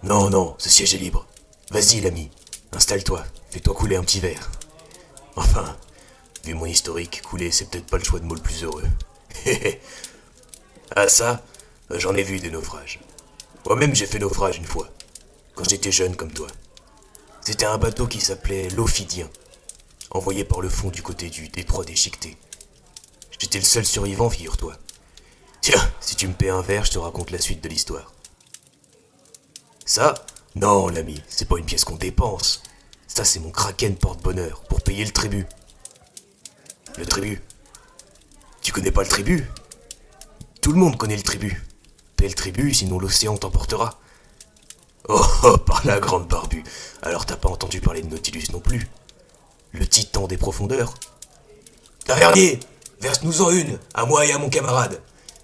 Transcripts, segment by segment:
Non, non, ce siège est libre. Vas-y, l'ami, installe-toi, fais-toi couler un petit verre. Enfin, vu mon historique, couler, c'est peut-être pas le choix de mots le plus heureux. Ah ça, j'en ai vu des naufrages. Moi-même, j'ai fait naufrage une fois, quand j'étais jeune comme toi. C'était un bateau qui s'appelait l'Ophidien, envoyé par le fond du côté du détroit d'Échiqueté. J'étais le seul survivant, figure-toi. Tiens, si tu me paies un verre, je te raconte la suite de l'histoire. Ça? Non, l'ami, c'est pas une pièce qu'on dépense. Ça, c'est mon kraken porte-bonheur, pour payer le tribut. Le tribut? Tu connais pas le tribut? Tout le monde connaît le tribut. Paie le tribut, sinon l'océan t'emportera. Oh, oh, par la grande barbu. Alors t'as pas entendu parler de Nautilus non plus? Le titan des profondeurs? Tavernier, verse-nous-en une, à moi et à mon camarade.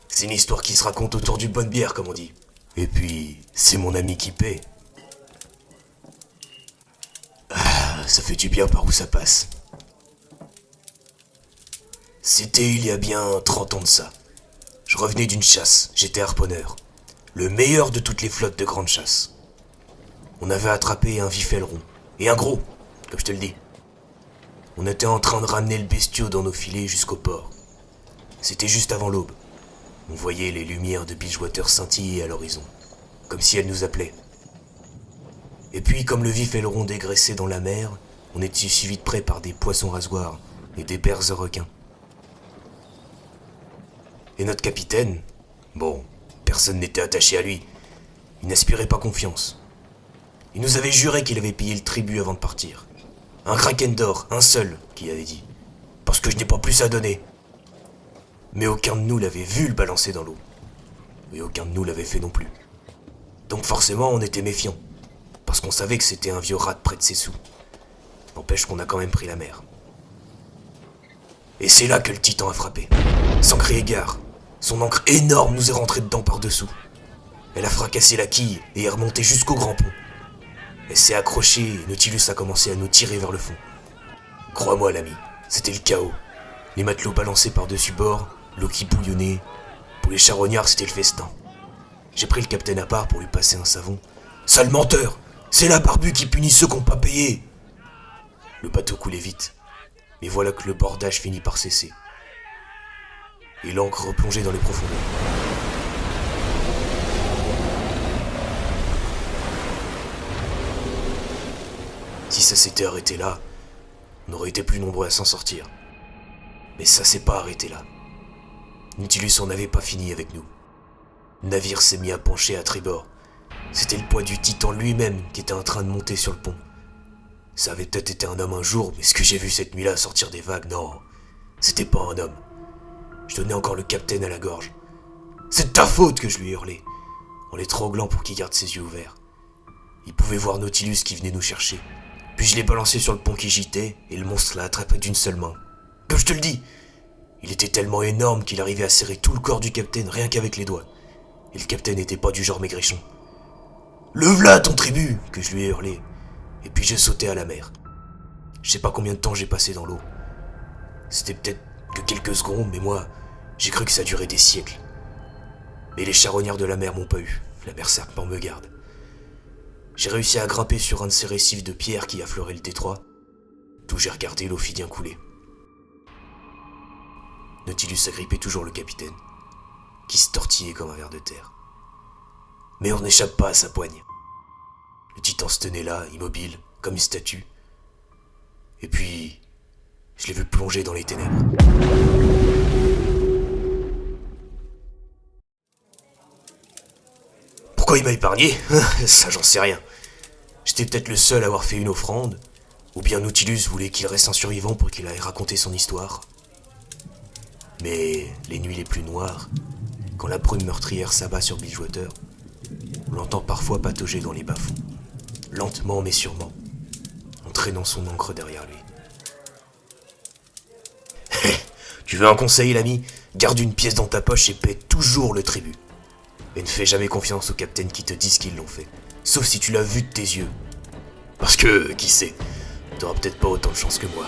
C'est une histoire qui se raconte autour d'une bonne bière, comme on dit. Et puis, c'est mon ami qui paie. Ah, ça fait du bien par où ça passe. C'était il y a bien 30 ans de ça. Je revenais d'une chasse, j'étais harponneur. Le meilleur de toutes les flottes de grande chasse. On avait attrapé un vif aileron, et un gros, comme je te le dis. On était en train de ramener le bestiau dans nos filets jusqu'au port. C'était juste avant l'aube. On voyait les lumières de Bilgewater scintiller à l'horizon, comme si elles nous appelaient. Et puis, comme le vif aileron dégraissait dans la mer, on était suivi de près par des poissons rasoirs et des berses requins. Et notre capitaine, bon, personne n'était attaché à lui. Il n'inspirait pas confiance. Il nous avait juré qu'il avait payé le tribut avant de partir. Un kraken d'or, un seul, qu'il avait dit. Parce que je n'ai pas plus à donner. Mais aucun de nous l'avait vu le balancer dans l'eau. Et aucun de nous l'avait fait non plus. Donc forcément, on était méfiants. Parce qu'on savait que c'était un vieux rat près de ses sous. N'empêche qu'on a quand même pris la mer. Et c'est là que le titan a frappé. Sans crier gare. Son ancre énorme nous est rentrée dedans par-dessous. Elle a fracassé la quille et est remontée jusqu'au grand pont. Elle s'est accrochée et Nautilus a commencé à nous tirer vers le fond. Crois-moi, l'ami, c'était le chaos. Les matelots balancés par-dessus bord, l'eau qui bouillonnait. Pour les charognards, c'était le festin. J'ai pris le capitaine à part pour lui passer un savon. Sale menteur! C'est la barbu qui punit ceux qui n'ont pas payé! Le bateau coulait vite. Mais voilà que le bordage finit par cesser. Et l'ancre replongeait dans les profondeurs. Si ça s'était arrêté là, on aurait été plus nombreux à s'en sortir. Mais ça s'est pas arrêté là. Nautilus en avait pas fini avec nous. Le navire s'est mis à pencher à tribord. C'était le poids du titan lui-même qui était en train de monter sur le pont. Ça avait peut-être été un homme un jour, mais ce que j'ai vu cette nuit-là sortir des vagues, non, c'était pas un homme. Je tenais encore le capitaine à la gorge. C'est de ta faute que je lui ai hurlé, en l'étranglant pour qu'il garde ses yeux ouverts. Il pouvait voir Nautilus qui venait nous chercher. Puis je l'ai balancé sur le pont qui gitait, et le monstre l'a attrapé d'une seule main. Comme je te le dis, il était tellement énorme qu'il arrivait à serrer tout le corps du capitaine rien qu'avec les doigts. Et le capitaine n'était pas du genre maigrichon. « Le v'là ton tribut !» que je lui ai hurlé. Et puis j'ai sauté à la mer. Je sais pas combien de temps j'ai passé dans l'eau. C'était peut-être que quelques secondes, mais moi, j'ai cru que ça durait des siècles. Mais les charognards de la mer m'ont pas eu. La mer serpent me garde. J'ai réussi à grimper sur un de ces récifs de pierre qui affleuraient le détroit, d'où j'ai regardé l'Ophidien couler. Nautilus agrippait toujours le capitaine, qui se tortillait comme un ver de terre. Mais on n'échappe pas à sa poigne. Le titan se tenait là, immobile, comme une statue. Et puis, je l'ai vu plonger dans les ténèbres. Pourquoi il m'a épargné? Ça, j'en sais rien. J'étais peut-être le seul à avoir fait une offrande, ou bien Nautilus voulait qu'il reste un survivant pour qu'il aille raconter son histoire. Mais les nuits les plus noires, quand la brume meurtrière s'abat sur Bilgewater, on l'entend parfois patauger dans les bas-fonds, lentement mais sûrement, en traînant son ancre derrière lui. Tu veux un conseil, l'ami? Garde une pièce dans ta poche et paie toujours le tribut. Et ne fais jamais confiance aux capitaines qui te disent qu'ils l'ont fait, sauf si tu l'as vu de tes yeux. Parce que, qui sait, t'auras peut-être pas autant de chance que moi.